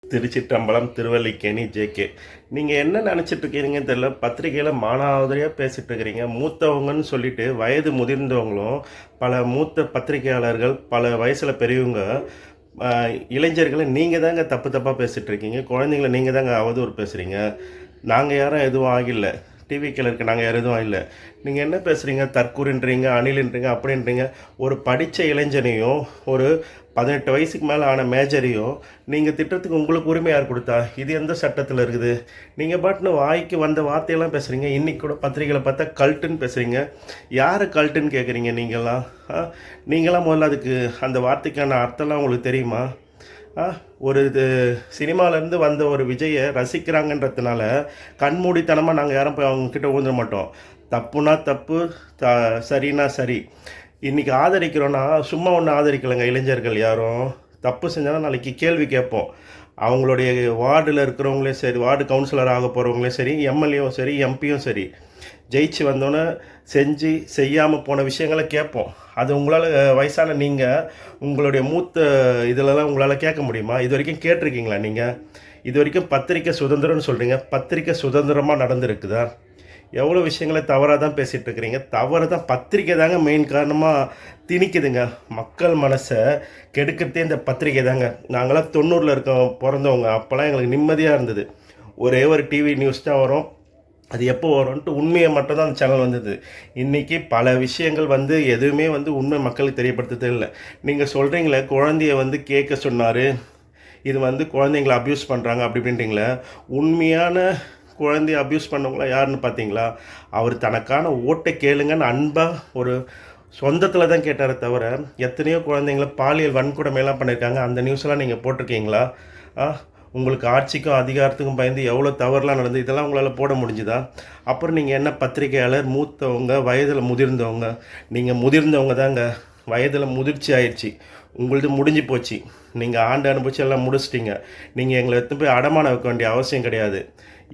திருச்சிற்றம்பலம் Thiruvallikeni JK. நீங்கள் என்ன நினச்சிட்டு இருக்கிறீங்கன்னு தெரியல. பத்திரிகையில் மானாவதிரியாக பேசிகிட்டு இருக்கிறீங்க. மூத்தவங்கன்னு சொல்லிட்டு வயது முதிர்ந்தவங்களும் பல மூத்த பத்திரிகையாளர்கள் பல வயசில் பெரியவங்க இளைஞர்களை நீங்கள் தாங்க தப்பு தப்பாக பேசிகிட்டு இருக்கீங்க. குழந்தைங்கள நீங்கள் தாங்க அவதூறு பேசுகிறீங்க. நாங்கள் யாரும் எதுவும் ஆகில்ல. டிவிக்கில் இருக்க நாங்கள் யாரும் எதுவும் இல்லை. நீங்கள் என்ன பேசுகிறீங்க? தற்கூறின்றீங்க, அணிலின்றீங்க, அப்படின்றீங்க. ஒரு படித்த இளைஞனையும் ஒரு 18 வயசுக்கு மேலே ஆன மேஜரையும் நீங்கள் திட்டத்துக்கு உங்களுக்கு உரிமை யார் கொடுத்தா? இது எந்த சட்டத்தில் இருக்குது? நீங்கள் பாட்டுன்னு வாய்க்கு வந்த வார்த்தையெல்லாம் பேசுகிறீங்க. இன்றைக்கி கூட பத்திரிகையில் பார்த்தா கல்ட்டுன்னு பேசுகிறீங்க. யார் கல்ட்டுன்னு கேட்குறீங்க நீங்களாம்? நீங்களாம் முதல்ல அதுக்கு அந்த வார்த்தைக்கான அர்த்தம்லாம் உங்களுக்கு தெரியுமா? ஒரு இது சினிமாலேருந்து வந்த ஒரு விஜயை ரசிக்கிறாங்கன்றதுனால கண்மூடித்தனமாக நாங்கள் யாரும் போய் அவங்கக்கிட்ட ஊந்துட மாட்டோம். தப்புனா தப்பு, சரினா சரி. இன்றைக்கி ஆதரிக்கிறோன்னா சும்மா ஒன்று ஆதரிக்கலைங்க. இளைஞர்கள் யாரும் தப்பு செஞ்சாலும் நாளைக்கு கேள்வி கேட்போம். அவங்களுடைய வார்டில் இருக்கிறவங்களே சரி, வார்டு கவுன்சிலர் ஆக போகிறவங்களே சரி, எம்எல்ஏவும் சரி, எம்பியும் சரி, ஜெயிச்சு வந்தோன்னே செஞ்சு செய்யாமல் போன விஷயங்களை கேட்போம். அது உங்களால் வயசான நீங்கள் உங்களுடைய மூத்த இதிலலாம் உங்களால் கேட்க முடியுமா? இது வரைக்கும் கேட்டிருக்கீங்களா? நீங்கள் இது வரைக்கும் பத்திரிக்கை சுதந்திரம்னு சொல்கிறீங்க. பத்திரிக்கை சுதந்திரமாக நடந்துருக்குதா? எவ்வளோ விஷயங்களை தவறாக தான் பேசிகிட்டு இருக்கிறீங்க. தவறு தான். பத்திரிக்கை தாங்க மெயின் காரணமாக திணிக்குதுங்க. மக்கள் மனசை கெடுக்கிறதே இந்த பத்திரிக்கை தாங்க. நாங்களாம் 90ல் பிறந்தவங்க. அப்போல்லாம் எங்களுக்கு நிம்மதியாக இருந்தது. ஒரே ஒரு டிவி நியூஸ் தான் வரும். அது எப்போ வரும்ன்ட்டு உண்மையை மட்டும்தான் அந்த சேனல் வந்தது. இன்றைக்கி பல விஷயங்கள் எதுவுமே உண்மை மக்களுக்கு தெரியப்படுத்துறதே இல்லை. நீங்கள் சொல்கிறீங்களே குழந்தைய கேட்க சொன்னார், இது குழந்தைங்கள அப்யூஸ் பண்ணுறாங்க அப்படி இப்படின்றீங்களே. உண்மையான குழந்தைய அப்யூஸ் பண்ணவங்களா யாருன்னு பார்த்தீங்களா? அவர் தனக்கான ஓட்டை கேளுங்கன்னு அன்பாக ஒரு சொந்தத்தில் தான் கேட்டாரே தவிர, எத்தனையோ குழந்தைங்கள பாலியல் வன்கொடுமையெல்லாம் பண்ணியிருக்காங்க. அந்த நியூஸ்லாம் நீங்கள் போட்டிருக்கீங்களா? உங்களுக்கு ஆட்சிக்கும் அதிகாரத்துக்கும் பயந்து எவ்வளோ தவறுலாம் நடந்து இதெல்லாம் உங்களால் போட முடிஞ்சுதா? அப்புறம் நீங்கள் என்ன பத்திரிகையாளர்? மூத்தவங்க, வயதில் முதிர்ந்தவங்க. நீங்கள் முதிர்ந்தவங்க தாங்க. வயதில் முதிர்ச்சி ஆயிடுச்சு. உங்களது முடிஞ்சு போச்சு. நீங்கள் ஆண்டு அனுபவிச்சு எல்லாம் முடிச்சிட்டிங்க. நீங்கள் எங்களை எடுத்து போய் அடமானம் வைக்க வேண்டிய அவசியம் கிடையாது.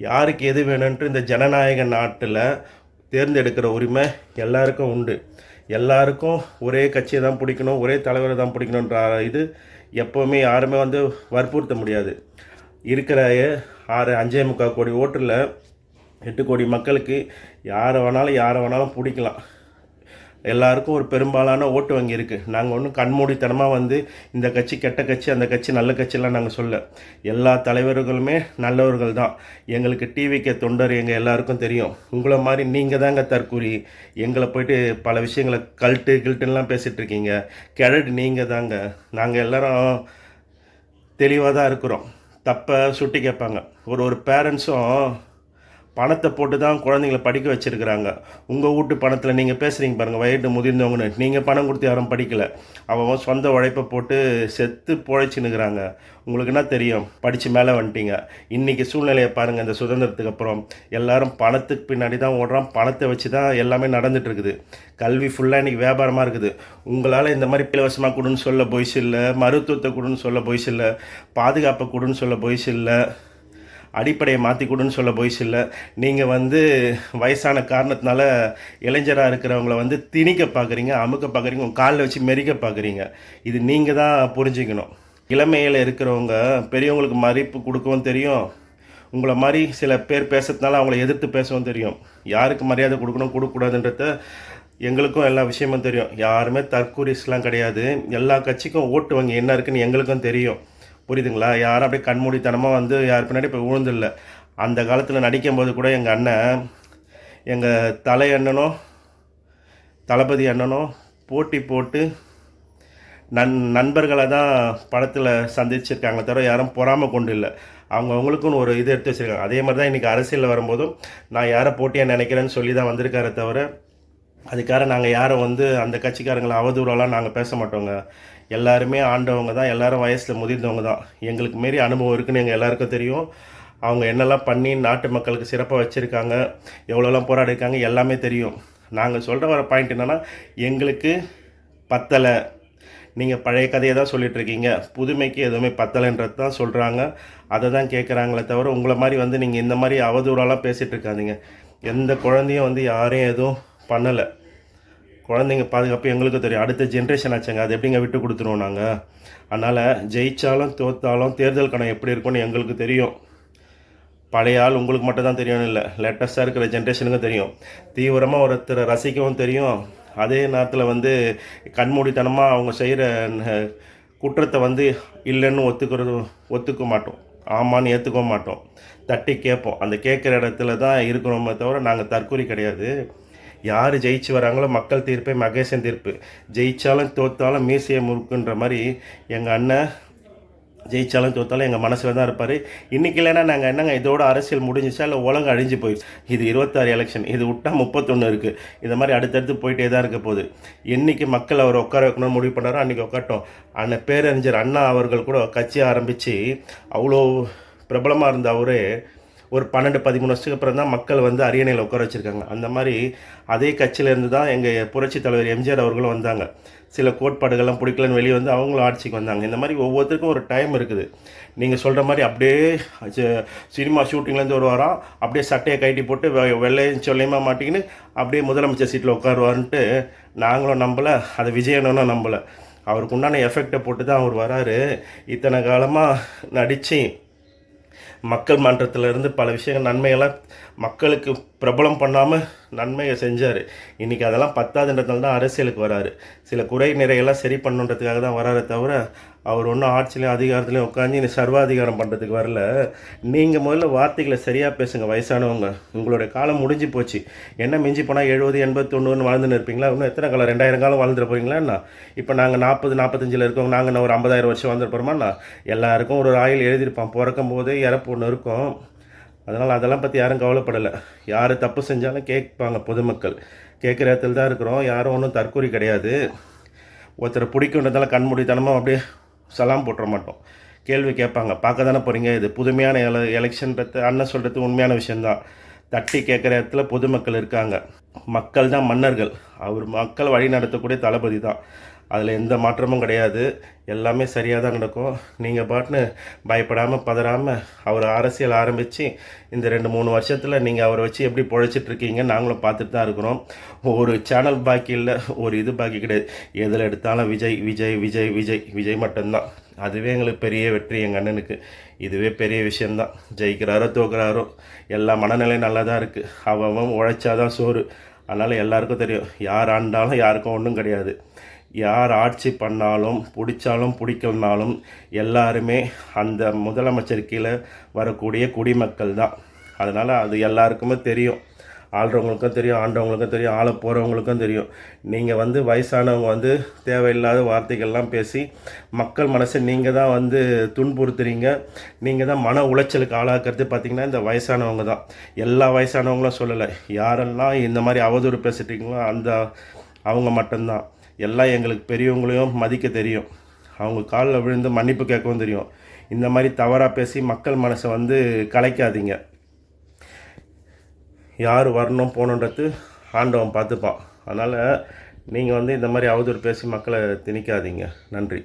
யாருக்கு எது வேணுன்ட்டு இந்த ஜனநாயக நாட்டில் தேர்ந்தெடுக்கிற உரிமை எல்லாருக்கும் உண்டு. எல்லாருக்கும் ஒரே கட்சியை தான் பிடிக்கணும், ஒரே தலைவரை தான் பிடிக்கணுன்ற இது எப்போவுமே யாருமே வற்புறுத்த முடியாது. இருக்கிற 5.25 கோடி ஓட்டில் 8 கோடி மக்களுக்கு யாரை வேணாலும் பிடிக்கலாம். எல்லாருக்கும் ஒரு பெரும்பாலான ஓட்டு வங்கி இருக்குது. நாங்கள் ஒன்றும் கண்மூடித்தனமாக இந்த கட்சி கெட்ட கட்சி, அந்த கட்சி நல்ல கட்சியெல்லாம் நாங்கள் சொல்ல. எல்லா தலைவர்களுமே நல்லவர்கள் தான். எங்களுக்கு டிவிக்கு தொண்டர் எங்கள் எல்லாருக்கும் தெரியும். உங்களை மாதிரி நீங்கள் தாங்க தற்கூறி எங்களை போய்ட்டு பல விஷயங்களை கில்ட்டுலாம் பேசிகிட்டு இருக்கீங்க. கிழடு நீங்கள் தாங்க. நாங்கள் எல்லோரும் தெளிவாக தான் இருக்கிறோம். தப்பை சுட்டி கேட்பாங்க. ஒரு பேரண்ட்ஸும் பணத்தை போட்டு தான் குழந்தைங்கள படிக்க வச்சுருக்கிறாங்க. உங்கள் வீட்டு பணத்தில் நீங்கள் பேசுகிறீங்க பாருங்கள், வயது முதிர்ந்தவங்கன்னு. நீங்கள் பணம் கொடுத்து யாரும் படிக்கலை. அவன் சொந்த உழைப்பை போட்டு செத்து பொழைச்சின்னுக்கிறாங்க. உங்களுக்கு என்ன தெரியும்? படித்து மேலே வந்துட்டீங்க. இன்றைக்கி சூழ்நிலையை பாருங்கள். இந்த சுதந்திரத்துக்கு அப்புறம் எல்லோரும் பணத்துக்கு பின்னாடி தான் ஓடுறான். பணத்தை வச்சு தான் எல்லாமே நடந்துகிட்ருக்குது. கல்வி ஃபுல்லாக இன்றைக்கி வியாபாரமாக இருக்குது. உங்களால் இந்த மாதிரி இலவசமாக கொடுன்னு சொல்ல பொய்ஸ் இல்லை, மருத்துவத்தை கொடுன்னு சொல்ல பொய்ஸ் இல்லை, பாதுகாப்பை கொடுன்னு சொல்ல பொய்ஸ் இல்லை, அடிப்படையை மாற்றி கொடுன்னு சொல்ல பொய்ஸ் இல்லை. நீங்கள் வயசான காரணத்தினால இளைஞராக இருக்கிறவங்கள திணிக்க பார்க்குறீங்க, அமுக்க பார்க்குறீங்க, உங்கள் காலில் வச்சு மெரிக்க பார்க்குறீங்க. இது நீங்கள் தான் புரிஞ்சுக்கணும். இளமையில் இருக்கிறவங்க பெரியவங்களுக்கு மதிப்பு கொடுக்கவும் தெரியும். உங்களை மாதிரி சில பேர் பேசுறதுனால அவங்கள எதிர்த்து பேசவும் தெரியும். யாருக்கு மரியாதை கொடுக்கணும் கொடுக்கக்கூடாதுன்றத எங்களுக்கும் எல்லா விஷயமும் தெரியும். யாருமே தற்கூரிஸ்லாம் கிடையாது. எல்லா கட்சிக்கும் ஓட்டு வங்கி என்ன இருக்குன்னு எங்களுக்கும் தெரியும். புரியுதுங்களா? யாரும் அப்படியே கண்மூடித்தனமாக யார் பின்னாடி இப்போ விழுந்தில்லை. அந்த காலத்தில் நடிக்கும்போது கூட எங்கள் அண்ணன், எங்கள் தலை அண்ணனும் தளபதி அண்ணனும் போட்டி போட்டு நண்பர்களை தான் படத்தில் சந்திச்சிருக்காங்க தவிர யாரும் பொறாமல் கொண்டு இல்லை. அவங்களுக்குன்னு ஒரு இது எடுத்து வச்சுருக்காங்க. அதே மாதிரி தான் இன்றைக்கி அரசியலில் வரும்போதும் நான் யாரை போட்டியாக நினைக்கிறேன்னு சொல்லி தான் வந்திருக்காரே தவிர, அதுக்காக நாங்கள் யாரும் அந்த கட்சிக்காரங்களை அவதூறெல்லாம் நாங்கள் பேச மாட்டோங்க. எல்லாருமே ஆண்டவங்க தான். எல்லோரும் வயசில் முதிர்ந்தவங்க தான். எங்களுக்கு மாரி அனுபவம் இருக்குதுன்னு எங்கள் எல்லாருக்கும் தெரியும். அவங்க என்னெல்லாம் பண்ணி நாட்டு மக்களுக்கு சிறப்பாக வச்சுருக்காங்க, எவ்வளோலாம் போராடிருக்காங்க, எல்லாமே தெரியும். நாங்கள் சொல்கிற வர பாயிண்ட் என்னென்னா, எங்களுக்கு பத்தலை. நீங்கள் பழைய கதையை தான் சொல்லிகிட்ருக்கீங்க. புதுமைக்கு எதுவுமே பத்தலைன்றது தான் சொல்கிறாங்க. அதை தான் கேட்குறாங்களே தவிர உங்களை மாதிரி நீங்கள் இந்த மாதிரி அவதூறாலாம் பேசிகிட்டு இருக்காதீங்க. எந்த குழந்தையும் யாரையும் எதுவும் பண்ணலை. குழந்தைங்க பாதுகாப்பு எங்களுக்கு தெரியும். அடுத்த ஜென்ரேஷன் ஆச்சுங்க, அது எப்படிங்க விட்டு கொடுத்துருவோம் நாங்கள்? அதனால் ஜெயித்தாலும் தோற்றாலும் தேர்தல் கணம் எப்படி இருக்கும்னு எங்களுக்கு தெரியும். பழைய ஆள் உங்களுக்கு மட்டும் தான் தெரியும்னு இல்லை, லேட்டஸ்ட்டாக இருக்கிற ஜென்ரேஷனுக்கும் தெரியும். தீவிரமாக ஒருத்தரை ரசிக்கவும் தெரியும். அதே நேரத்தில் வந்து கண்மூடித்தனமாக அவங்க செய்கிற குற்றத்தை வந்து இல்லைன்னு ஒத்துக்க மாட்டோம், ஆமான்னு ஏற்றுக்க மாட்டோம், தட்டி கேட்போம். அந்த கேட்குற இடத்துல தான் இருக்கிறோமே தவிர நாங்கள் தற்கொலை கிடையாது. யார் ஜெயிச்சு வராங்களோ மக்கள் தீர்ப்பே மகேசன் தீர்ப்பு. ஜெயித்தாலும் தோற்றாலும் மீசையை முறுக்குன்ற மாதிரி எங்கள் அண்ணன் ஜெயித்தாலும் தோற்றாலும் எங்கள் மனசில் தான் இருப்பார். இன்றைக்கி இல்லைன்னா நாங்கள் என்னங்க இதோட அரசியல் முடிஞ்சிச்சா இல்லை உலகம் அழிஞ்சு போயிடுச்சு? இது 26 எலெக்ஷன், இது விட்டால் 31 இருக்குது. இந்த மாதிரி அடுத்தடுத்து போயிட்டே தான் இருக்க போகுது. என்றைக்கு மக்கள் அவர் உட்கார வைக்கணும்னு முடிவு பண்ணாரோ அன்றைக்கி உட்காட்டோம். அண்ணன் பேரறிஞர் அண்ணா அவர்கள் கூட கட்சி ஆரம்பித்து அவ்வளோ பிரபலமாக இருந்த அவரே ஒரு 12-13 வருஷத்துக்கு அப்புறம் தான் மக்கள் வந்து அரியணையில் உட்கார வச்சுருக்காங்க. அந்த மாதிரி அதே கட்சியிலேருந்து தான் எங்கள் புரட்சி தலைவர் எம்ஜிஆர் அவர்களும் வந்தாங்க. சில கோட்பாடுகள்லாம் பிடிக்கலன்னு வெளியே வந்து அவங்களும் ஆட்சிக்கு வந்தாங்க. இந்த மாதிரி ஒவ்வொருத்தருக்கும் ஒரு டைம் இருக்குது. நீங்கள் சொல்கிற மாதிரி அப்படியே சினிமா ஷூட்டிங்லேருந்து ஒரு வாரம் அப்படியே சட்டையை கட்டி போட்டு வெள்ளையும் சொல்லியமாக மாட்டிக்கின்னு அப்படியே முதலமைச்சர் சீட்டில் உட்காருவார்ன்ட்டு நாங்களும் நம்பலை, அதை விஜயனும் நம்பலை. அவருக்கு உண்டான எஃபெக்டை போட்டு தான் அவர் வராரு. இத்தனை காலமாக நடித்து மக்கள் மன்றத்திலேருந்து பல விஷயங்கள் நன்மையெல்லாம் மக்களுக்கு பிரபலம் பண்ணாமல் நன்மையை செஞ்சார். இன்றைக்கி அதெல்லாம் பத்தாதுன்றதுனால தான் அரசியலுக்கு வராரு. சில குறை நிறையெல்லாம் சரி பண்ணுன்றதுக்காக தான் வராரு தவிர அவர் ஒன்றும் ஆட்சியிலையும் அதிகாரத்துலையும் உட்காந்து நீ சர்வாதிகாரம் பண்ணுறதுக்கு வரல. நீங்கள் முதல்ல வார்த்தைகளை சரியாக பேசுங்க. வயசானவங்க, உங்களுடைய காலம் முடிஞ்சு போச்சு. என்ன மிஞ்சி போனால் 70, 80, 90 வாழ்ந்துன்னு இருப்பீங்களா? இன்னும் எத்தனை காலம்? 2000 காலம் வாழ்ந்துட போகிறீங்களாண்ணா? இப்போ நாங்கள் 40, 45 இருக்கோம். நாங்கள் இன்னும் ஒரு 50,000 வருஷம் வாழ்ந்துட்டு போகிறோமாண்ணா? எல்லாருக்கும் ஒரு ஆயில் எழுதியிருப்பான், பிறக்கும் போதே இறப்பு ஒன்று இருக்கும். அதனால் அதெல்லாம் பற்றி யாரும் கவலைப்படலை. யார் தப்பு செஞ்சாலும் கேட்பாங்க பொதுமக்கள். கேட்குற இடத்துல தான் இருக்கிறோம். யாரும் ஒன்றும் தற்கொலை கிடையாது. ஒருத்தரை பிடிக்குன்றதால கண்மூடித்தனமாக அப்படியே சலாம் போட்டுற மாட்டோம். கேள்வி கேட்பாங்க, பார்க்க தானே போகிறீங்க. இது புதுமையான எலெக்ஷன்றது அண்ணன் சொல்கிறது உண்மையான விஷயந்தான். தட்டி கேட்குற இடத்துல பொதுமக்கள் இருக்காங்க. மக்கள் தான் மன்னர்கள். அவர் மக்கள் வழி நடத்தக்கூடிய தளபதி தான். அதில் எந்த மாற்றமும் கிடையாது. எல்லாமே சரியாக தான் நடக்கும். நீங்கள் பாட்டுன்னு பயப்படாமல் பதறாமல் அவர் அரசியல் ஆரம்பித்து இந்த 2-3 வருஷத்தில் நீங்கள் அவரை வச்சு எப்படி பொழைச்சிட்ருக்கீங்க நாங்களும் பார்த்துட்டு தான் இருக்கிறோம். ஒரு சேனல் பாக்கி இல்லை, ஒரு இது பாக்கி கிடையாது. எதில் எடுத்தாலும் விஜய் விஜய் விஜய் விஜய் விஜய் மட்டும்தான். அதுவே எங்களுக்கு பெரிய வெற்றி. எங்கள் அண்ணனுக்கு இதுவே பெரிய விஷயந்தான். ஜெயிக்கிறாரோ தோக்குறாரோ எல்லா மனநிலையும் நல்லா தான் இருக்குது. அவன் உழைச்சாதான் சோறு. அதனால் எல்லாருக்கும் தெரியும், யார் ஆண்டாலும் யாருக்கும் ஒன்றும் கிடையாது. யார் ஆட்சி பண்ணாலும் பிடிச்சாலும் பிடிக்கலனாலும் எல்லாருமே அந்த முதலமைச்சர் கீழே வரக்கூடிய குடிமக்கள் தான். அதனால் அது எல்லாருக்குமே தெரியும். ஆள்றவங்களுக்கும் தெரியும், ஆண்டவங்களுக்கும் தெரியும், ஆள போகிறவங்களுக்கும் தெரியும். நீங்கள் வந்து வயசானவங்க வந்து தேவையில்லாத வார்த்தைகள்லாம் பேசி மக்கள் மனசை நீங்கள் தான் வந்து துன்புறுத்துறீங்க. நீங்கள் தான் மன உளைச்சலுக்கு ஆளாக்குறது பார்த்திங்கன்னா இந்த வயசானவங்க தான். எல்லா வயசானவங்களும் சொல்லலை, யாரெல்லாம் இந்த மாதிரி அவதூறு பேசிட்டீங்களோ அவங்க மட்டும்தான். எல்லாம் எங்களுக்கு பெரியவங்களையும் மதிக்க தெரியும். அவங்க காலில் விழுந்து மன்னிப்பு கேட்கவும் தெரியும். இந்த மாதிரி தவறாக பேசி மக்கள் மனசை வந்து கலைக்காதீங்க. யார் வரணும் போகணுன்றது ஆண்டவன் பார்த்துப்பான். அதனால் நீங்கள் வந்து இந்த மாதிரி அவதூறு பேசி மக்களை திணிக்காதீங்க. நன்றி.